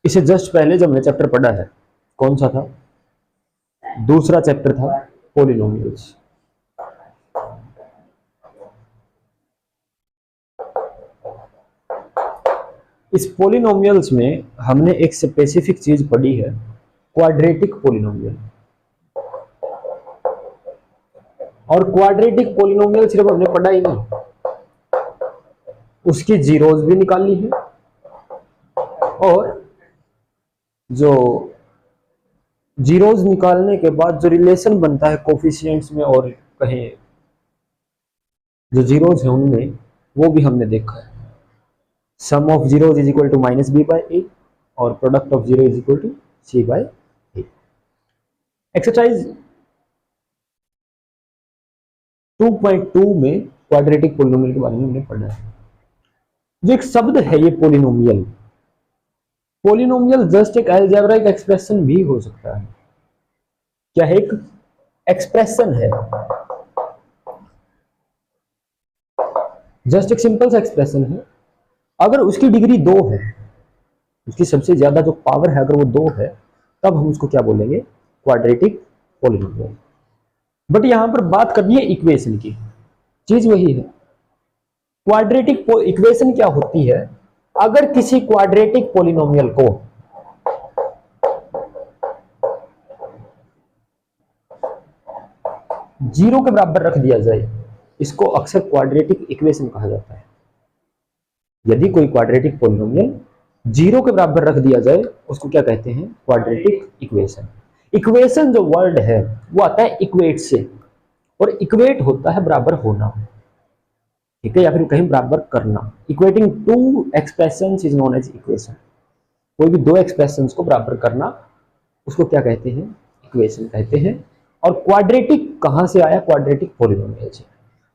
इसे जस्ट पहले जब हमने चैप्टर पढ़ा है, कौन सा था, दूसरा चैप्टर था पॉलिनोमियल्स। इस पॉलिनोमियल्स में हमने एक स्पेसिफिक चीज पढ़ी है, क्वाड्रेटिक पॉलिनोमियल। और क्वाड्रेटिक पॉलिनोमियल सिर्फ हमने पढ़ा ही नहीं, उसकी जीरोज भी निकाली है, और जो जीरोज निकालने के बाद जो रिलेशन बनता है कोफिशिएंट्स में और कहें जो जीरोज है उनमें, वो भी हमने देखा है। Sum of zeros is equal to minus b by a और product of zero is equal to c by a. Exercise 2.2 में क्वाड्रेटिक पॉलिनोमियल के बारे में हमने पढ़ा है। जो एक शब्द है ये पॉलिनोमियल, पॉलिनोमियल जस्ट एक अलजेब्राइक एक्सप्रेशन भी हो सकता है। क्या है? एक एक्सप्रेशन है, जस्ट एक सिंपल सा एक्सप्रेशन है। अगर उसकी डिग्री 2 है, उसकी सबसे ज्यादा जो पावर है अगर वो 2 है, तब हम उसको क्या बोलेंगे? Quadratic polynomial. बट यहां पर बात करनी है इक्वेशन की, चीज वही है। क्वाड्रेटिक इक्वेशन क्या होती है? अगर किसी क्वाड्रेटिक पॉलिनोमियल को जीरो के बराबर रख दिया जाए, इसको अक्सर क्वाड्रेटिक इक्वेशन कहा जाता है। यदि कोई क्वाड्रेटिक पॉलिनोमियल जीरो के बराबर रख दिया जाए, उसको क्या कहते हैं? Quadratic equation. इक्वेशन जो वर्ड है वो आता है इक्वेट से, और इक्वेट होता है बराबर होना, ठीक है, या फिर कहीं बराबर करना। Equating to expressions is known as equation. कोई भी दो एक्सप्रेशंस को बराबर करना, उसको क्या कहते हैं? इक्वेशन कहते हैं। और क्वाड्रेटिक कहां से आया? क्वाड्रेटिक पॉलिनोमियल से।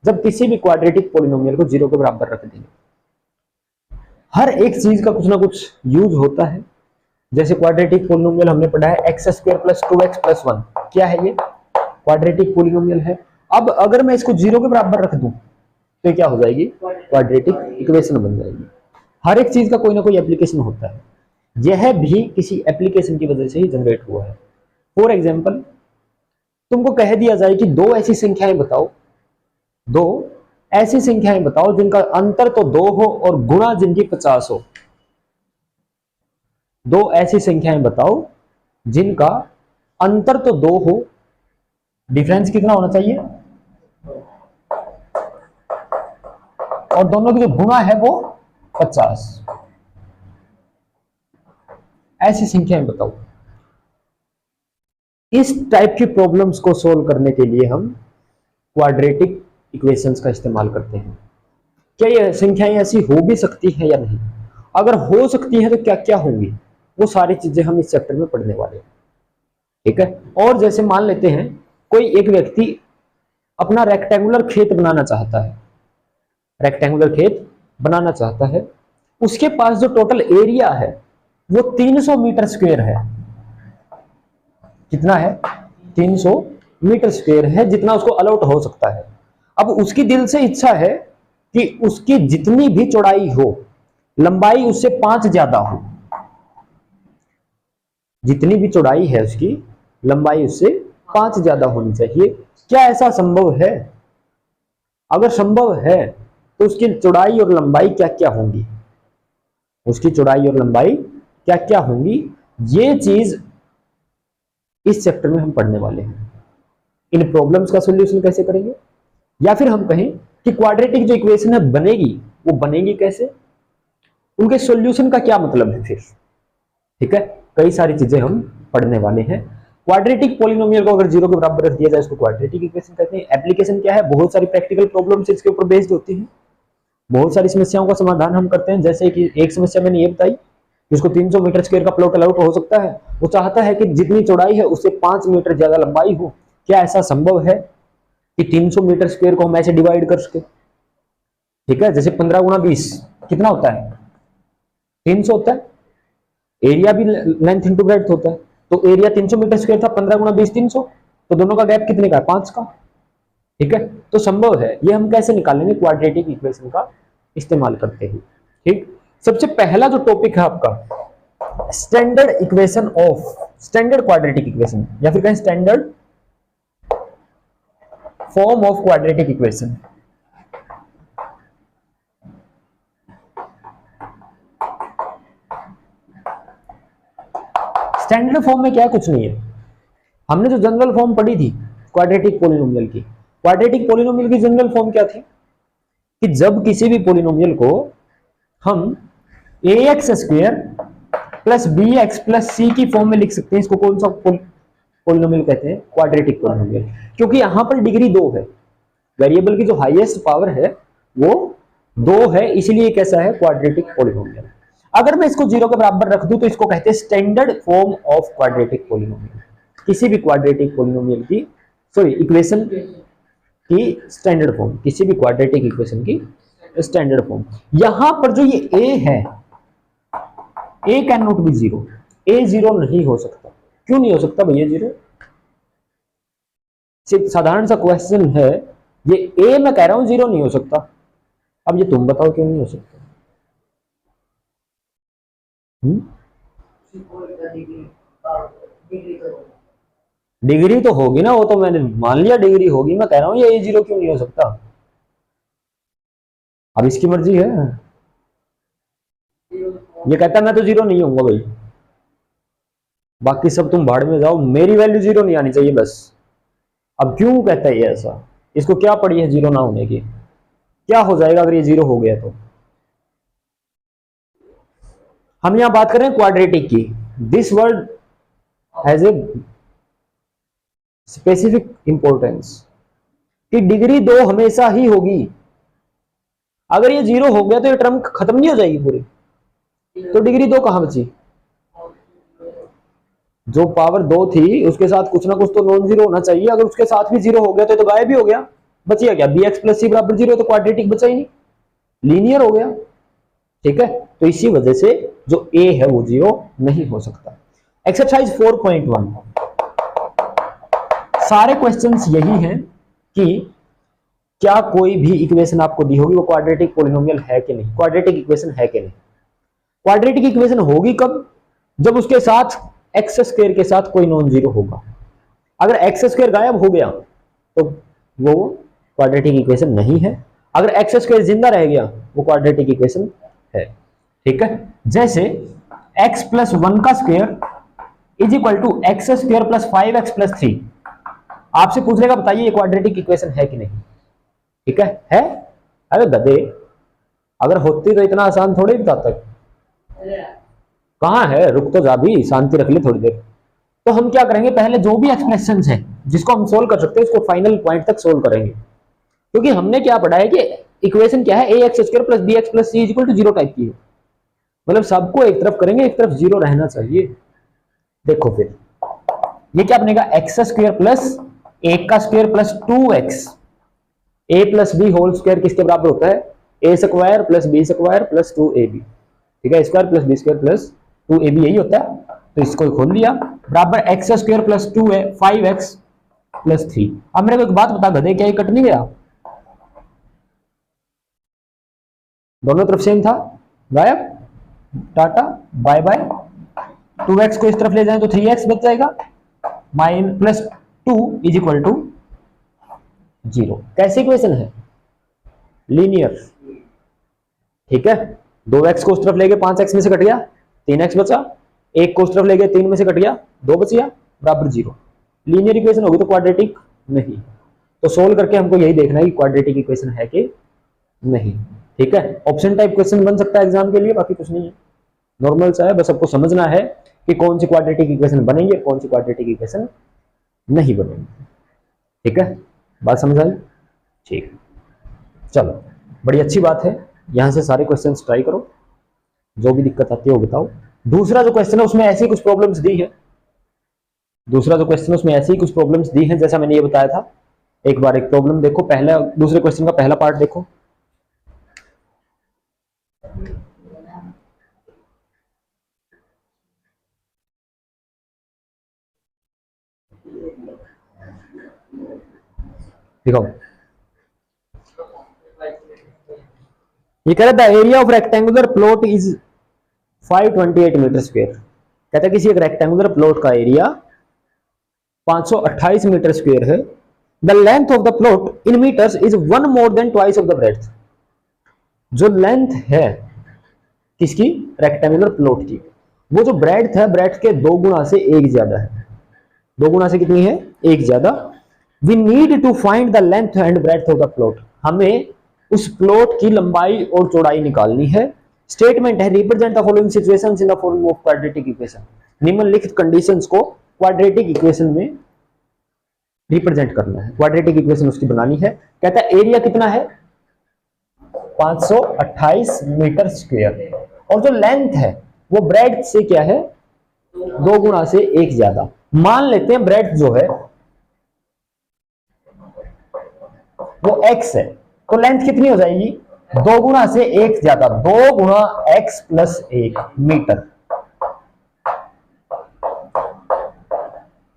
जब किसी भी क्वाड्रेटिक पॉलिनोमियल को जीरो के बराबर रख देंगे, हर एक चीज का कुछ ना कुछ यूज होता है। जैसे क्वाड्रेटिक पॉलिनोमियल हमने पढ़ा है x square plus 2x plus 1, क्या है ये? क्वाड्रेटिक पॉलिनोमियल है। अब अगर मैं इसको जीरो के बराबर रख दूं तो ये क्या हो जाएगी? क्वाड्रेटिक इक्वेशन बन जाएगी। हर एक चीज का कोई ना कोई एप्लीकेशन होता है, यह भी किसी एप्लीकेशन की वजह से ही जनरेट हुआ है। फॉर एग्जाम्पल, तुमको कह दिया जाए कि दो ऐसी संख्याएं बताओ, दो ऐसी संख्याएं बताओ जिनका अंतर तो 2 हो और गुणा जिनकी 50 हो। दो ऐसी संख्याएं बताओ जिनका अंतर तो 2 हो, डिफरेंस कितना होना चाहिए? और दोनों की जो गुणा है वो 50। ऐसी संख्याएं बताओ। इस टाइप की प्रॉब्लम्स को सोल्व करने के लिए हम क्वाड्रेटिक इक्वेशंस का इस्तेमाल करते हैं। क्या ये संख्याएं ऐसी हो भी सकती हैं या नहीं? अगर हो सकती है तो क्या क्या होंगी, वो सारी चीजें हम इस चैप्टर में पढ़ने वाले हैं, ठीक है। और जैसे मान लेते हैं कोई एक व्यक्ति अपना रेक्टेंगुलर खेत बनाना चाहता है, रेक्टेंगुलर खेत बनाना चाहता है, उसके पास जो टोटल एरिया है वो 300 मीटर स्क्वायर है। कितना है? 300 मीटर स्क्वायर है, जितना उसको अलॉट हो सकता है। अब उसकी दिल से इच्छा है कि उसकी जितनी भी चौड़ाई हो, लंबाई उससे 5 ज्यादा हो। जितनी भी चौड़ाई है उसकी, लंबाई उससे 5 ज्यादा होनी चाहिए। क्या ऐसा संभव है? अगर संभव है तो उसकी चौड़ाई और लंबाई क्या क्या होंगी? उसकी चौड़ाई और लंबाई क्या क्या होंगी? ये चीज इस चैप्टर में हम पढ़ने वाले हैं। इन प्रॉब्लम्स का सॉल्यूशन कैसे करेंगे, या फिर हम कहें कि क्वाड्रेटिक जो इक्वेशन है बनेगी, वो बनेगी कैसे, उनके सॉल्यूशन का क्या मतलब है फिर, ठीक है। कई सारी चीजें हम पढ़ने वाले हैं। क्वाड्रेटिक पॉलिनोमियल को अगर जीरो के बराबर रख दिया जाए, इसको क्वाड्रेटिक इक्वेशन कहते हैं। एप्लीकेशन क्या है? बहुत सारी प्रैक्टिकल प्रॉब्लम्स इसके ऊपर बेस्ड होती हैं। बहुत सारी समस्याओं का समाधान हम करते हैं। जैसे कि एक समस्या मैंने ये बताई, जिसको 300 मीटर स्क्वायर का प्लॉट अलाउट हो सकता है, वो चाहता है कि जितनी चौड़ाई है उससे 5 मीटर ज्यादा लंबाई हो। क्या ऐसा संभव है कि 300 मीटर स्क्वायर को हम ऐसे डिवाइड कर सके, ठीक है। जैसे 15 गुणा 20 कितना होता है? 300 होता है। एरिया भी लेंथ इंटू ब्रेड्थ होता है, तो एरिया 300 मीटर स्क्वायर था, 15 गुणा 20 300, तो दोनों का गैप कितने का है? 5 का, ठीक है। तो संभव है। ये हम कैसे निकालेंगे? क्वाड्रेटिक इक्वेशन का इस्तेमाल करते हैं, ठीक। सबसे पहला जो टॉपिक है आपका, standard equation of, standard quadratic equation, या फिर कहें standard form of quadratic equation. Standard form में क्या है, कुछ नहीं है। हमने जो जनरल फॉर्म पढ़ी थी क्वाड्रेटिक पोलिनोमियल की, क्वाड्रेटिक पोलिनोमियल की जनरल फॉर्म क्या थी कि जब किसी भी पोलिनोमियल को हम a x square plus b x plus c की फॉर्म में लिख सकते हैं, इसको कौन सा पोलिनोमियल कहते हैं, क्वाड्रेटिक पोलिनोमियल। क्योंकि यहां पर डिग्री 2 है, वेरिएबल की जो हाईएस्ट पावर है वो 2 है, इसलिए कैसा है, क्वाड्रेटिक पोलिनोमियल। अगर मैं इसको 0 के बराबर रख दूं तो इसको कहते हैं standard form of quadratic polynomial. किसी भी क्वाड्रेटिक पोलिनोमियल की, सॉरी इक्वेशन की स्टैंडर्ड फॉर्म, किसी भी क्वाड्रेटिक इक्वेशन की स्टैंडर्ड फॉर्म। यहां पर जो ये a है, a can not be 0, a 0 नहीं हो सकता। क्यों नहीं हो सकता भैया 0? साधारण सा क्वेश्चन है, ये a मैं कह रहा हूं 0 नहीं हो सकता। अब ये तुम बताओ क्यों नहीं हो सकता? डिग्री तो होगी ना, वो तो मैंने मान लिया डिग्री होगी, मैं कह रहा हूं ये a 0 क्यों नहीं हो सकता? अब इसकी मर्जी है, ये कहता है मैं तो 0 नहीं होऊंगा भाई, बाकी सब तुम भाड़ में जाओ, मेरी वैल्यू 0 नहीं आनी चाहिए बस। अब क्यों कहता है ये ऐसा? इसको क्या पड़ी है 0 ना होने की? क्या हो जाएगा अगर ये 0 हो गया तो? हम यहां बात कर रहे हैं क्वाड्रेटिक की। This word has a specific importance कि डिग्री 2 हमेशा ही होगी। अगर ये 0 हो गया तो ये टर्म खत्म नहीं हो जाएगी पूरी, तो डिग्री 2 कहां बची? जो पावर 2 थी उसके साथ कुछ ना कुछ तो नॉन जीरो होना चाहिए। अगर उसके साथ भी 0 हो गया तो गायब ही हो गया, बचिया क्या? bx प्लस सी बराबर 0, तो क्वाड्रेटिक बचा ही नहीं, लीनियर हो गया। ठीक है, तो इसी वजह से जो a है वो 0 नहीं हो सकता। एक्सरसाइज 4.1, सारे क्वेश्चंस यही हैं कि क्या कोई भी इक्वेशन आपको दी होगी वो क्वाड्रेटिक पॉलिनोमियल है कि नहीं, क्वाड्रेटिक इक्वेशन है कि नहीं। क्वाड्रेटिक इक्वेशन होगी कब? जब उसके साथ एक्स स्क्वायर के साथ कोई नॉन जीरो होगा। अगर एक्स स्क्वायर गायब हो गया तो वो क्वाड्रेटिक इक्वेशन नहीं है, अगर एक्स स्क्वायर जिंदा रह गया वो क्वाड्रेटिक इक्वेशन है। ठीक है, जैसे x प्लस 1 का square is equal to x square plus 5x plus 3। आपसे पूछ लेगा बताइए ये क्वाड्रेटिक इक्वेशन है कि नहीं। ठीक है? अरे गधे, अगर होती तो इतना आसान थोड़ी बताता। कहां है, रुक तो जा भी, शांति रख ले थोड़ी देर। तो हम क्या करेंगे, पहले जो भी एक्सप्रेशन है जिसको हम सोल्व कर सकते हैं उसको फाइनल पॉइंट तक सोल्व करेंगे। क्योंकि हमने क्या पढ़ा है कि इक्वेशन क्या है, a x square plus b x plus c equal to 0 type की है। मतलब सबको एक तरफ करेंगे, एक तरफ 0 रहना चाहिए। देखो फिर ये क्या बनेगा, एक्स स्क्वायर प्लस 1 का square plus 2x, a plus b whole square किसके बराबर होता है, a square plus b square plus 2ab। ठीक है, square plus b square plus 2ab यही होता है। तो इसको खोल लिया, बराबर एक्स स्क्वायर प्लस 2 है 5x प्लस 3। अब मेरे को एक बात बता गधे, क्या ये कट नहीं गया? दोनों तरफ सेम था, गायब, टाटा बाय बाय। 2x को इस तरफ ले जाएं तो 3x बच जाएगा, minus plus 2 is equal to 0। कैसी इक्वेशन है? लीनियर। ठीक है, 2x को उस तरफ ले गए 5x में से कट गया, 3x बचा, 1 को उस तरफ ले गए 3 में से कट गया, 2 बच गया, बराबर 0। लीनियर इक्वेशन होगी तो क्वाड्रेटिक नहीं। तो सोल्व करके हमको यही देखना है कि क्वाड्रेटिक इक्वेशन है कि नहीं। ठीक है, ऑप्शन टाइप क्वेश्चन बन सकता है एग्जाम के लिए, बाकी कुछ नहीं है, नॉर्मल सा है। बस आपको समझना है कि कौन सी क्वाड्रेटिक इक्वेशन बनेंगे, कौन सी क्वाड्रेटिक इक्वेशन नहीं बनेंगे। ठीक है, बात समझ आई? ठीक, चलो बड़ी अच्छी बात है। यहां से सारे क्वेश्चंस ट्राई करो, जो भी दिक्कत आती है वो बताओ। दूसरा जो क्वेश्चन है उसमें ऐसी कुछ प्रॉब्लम्स दी है, दूसरा जो क्वेश्चन है उसमें ऐसी कुछ प्रॉब्लम्स दी है जैसा मैंने ये बताया था। एक बार एक प्रॉब्लम देखो, पहला दूसरे क्वेश्चन का पहला पार्ट देखो। दिखाओ, ये कह रहा था area of rectangular plot is 528 metre square. कहता है किसी एक रेक्टेंगुलर प्लॉट का एरिया 528 मीटर स्क्वायर है। The length of the plot in metres is 1 more than twice of the breadth. जो लेंथ है किसकी, रेक्टेंगुलर प्लॉट की, वो जो ब्रेड्थ है ब्रेड्थ के 2 गुना से 1 ज्यादा है। 2 गुना से कितनी है, 1 ज्यादा। We need to find the length and breadth of the plot. हमें उस प्लॉट की लंबाई और चौड़ाई निकालनी है। स्टेटमेंट है represent the following situations in the form of quadratic equation. निम्नलिखित कंडीशंस को क्वाड्रेटिक इक्वेशन में रिप्रेजेंट करना है, क्वाड्रेटिक इक्वेशन उसकी बनानी है। कहता है एरिया कितना है, 528 मीटर स्क्वायर, और जो लेंथ है वो ब्रेड्थ से क्या है, 2 गुना से 1 ज्यादा। मान लेते हैं ब्रेड्थ जो है वो x है, तो लेंथ कितनी हो जाएगी, 2 गुना से 1 ज्यादा, 2 गुना x प्लस 1 मीटर।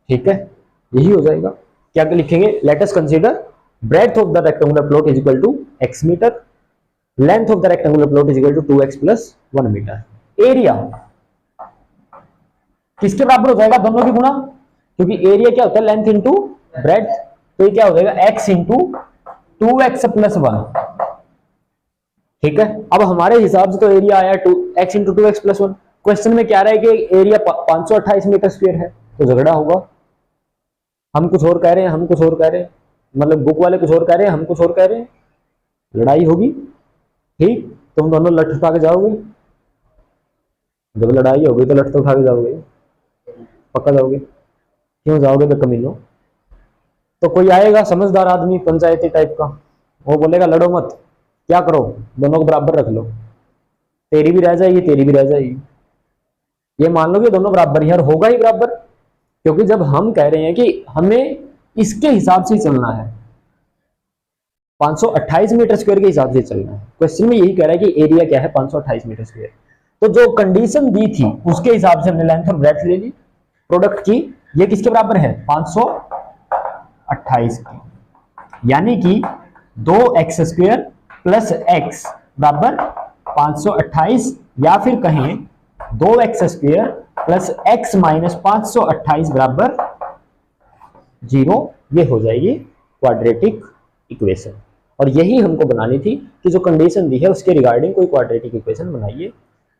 ठीक है, यही हो जाएगा। क्या लिखेंगे, let us consider breadth of the rectangular plot is equal to x metre, length of the rectangular plot is equal to 2x plus 1 metre. Area किसके बराबर हो जाएगा, दोनों की गुना, क्योंकि एरिया क्या होता है, लेंथ इंटू ब्रेड्थ, तो ये क्या हो जाएगा, x इंटू 2x प्लस 1। ठीक है, अब हमारे हिसाब से तो एरिया आया x into 2x plus 1। Question में क्या रहा है कि एरिया 528 मीटर स्क्वायर है, तो झगड़ा होगा। हम कुछ और कह रहे हैं, हम कुछ और कह रहे हैं, मतलब बुक वाले कुछ और कह रहे हैं, हम कुछ और कह रहे हैं, लड़ाई होगी। ठीक, तुम दोनों लठ उठा के जाओगे, जब लड़ाई होगी तो लठ तो उठा के जाओगे, पक्का जाओगे, क्यों जाओगे बेकमीनो। तो कोई आएगा समझदार आदमी पंचायती टाइप का, वो बोलेगा लड़ो मत, क्या करो, दोनों को बराबर रख लो, तेरी भी रह जाएगी तेरी भी रह जाएगी। ये मान लो कि दोनों बराबर ही, और होगा ही बराबर, क्योंकि जब हम कह रहे हैं कि हमें इसके हिसाब से चलना है, 528 मीटर स्क्वायर के हिसाब से चलना है। क्वेश्चन में यही कह रहा है कि एरिया क्या है, 528 मीटर स्क्वायर। तो जो कंडीशन दी थी उसके हिसाब से हमने लेंथ और ब्रेड्थ ले ली प्रोडक्ट की। ये किसके बराबर है, 528 की, यानी कि 2x स्क्वायर प्लस x बराबर 528, या फिर कहें 2x square plus x minus 528 बराबर 0। ये हो जाएगी क्वाड्रेटिक इक्वेशन। और यही हमको बनानी थी कि जो कंडीशन दी है उसके रिगार्डिंग कोई क्वाड्रेटिक इक्वेशन बनाइए।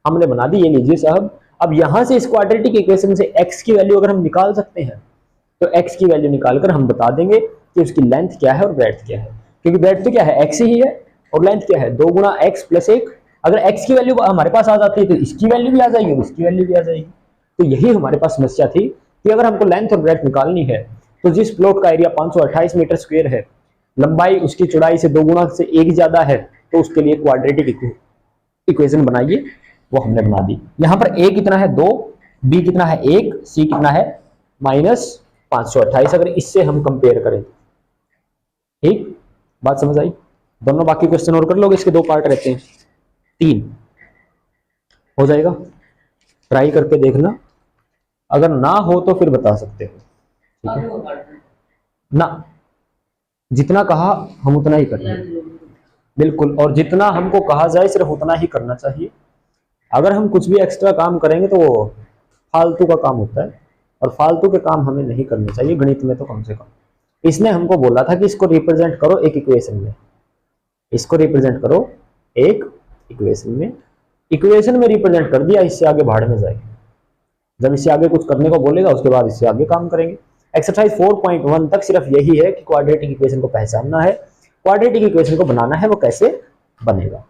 हमने बना दी, ये लीजिए साहब। अब यहां से इस क्वाड्रेटिक इक्वेशन से x की वैल्यू अगर हम निकाल सकते हैं तो x की वैल्यू निकालकर हम बता देंगे कि उसकी लेंथ क्या है और ब्रेड्थ क्या है, क्योंकि ब्रेड्थ तो क्या है, x ही है, और लेंथ क्या है, 2 गुना x प्लस 1। अगर x की वैल्यू हमारे पास आ जाती है तो इसकी वैल्यू भी आ जाएगी और इसकी वैल्यू भी आ जाएगी। तो यही हमारे पास समस्या थी कि अगर हमको लेंथ और ब्रेड्थ निकालनी है तो जिस प्लॉट का एरिया 528 मीटर स्क्वायर है, लंबाई उसकी चौड़ाई से 2 गुना से 1 ज्यादा है, तो उसके लिए क्वाड्रेटिक इक्वेशन बनाइए। वो हमने बना दी। यहां पर a कितना है, 2, b कितना है, 1, c कितना है -528। अगर इससे हम कंपेयर करें, ठीक, बात समझ आई। दोनों बाकी क्वेश्चन और कर लोगे, इसके 2 पार्ट रहते हैं, 3 हो जाएगा। ट्राई करके देखना, अगर ना हो तो फिर बता सकते हो, ठीक है ना। जितना कहा हम उतना ही करेंगे, बिल्कुल, और जितना हमको कहा जाए सिर्फ उतना ही करना चाहिए। अगर हम कुछ भी एक्स्ट्रा काम करेंगे तो वो फालतू का काम होता है, और फालतू के काम हमें नहीं करने चाहिए, गणित में तो कम से कम। इसने हमको बोला था कि इसको रिप्रेजेंट करो एक इक्वेशन में, इसको रिप्रेजेंट करो एक इक्वेशन में। इक्वेशन में रिप्रेजेंट कर दिया, इससे आगे भाड़ में जाएगी। जब इससे आगे कुछ करने को बोलेगा उसके बाद इससे आगे काम करेंगे। एक्सरसाइज 4.1 तक सिर्फ यही है कि क्वाड्रेटिक इक्वेशन को पहचानना है, क्वाड्रेटिक इक्वेशन को बनाना है, वो कैसे बनेगा।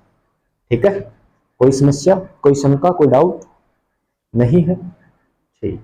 ठीक है, कोई समस्या, कोई शंका, कोई डाउट नहीं है, ठीक।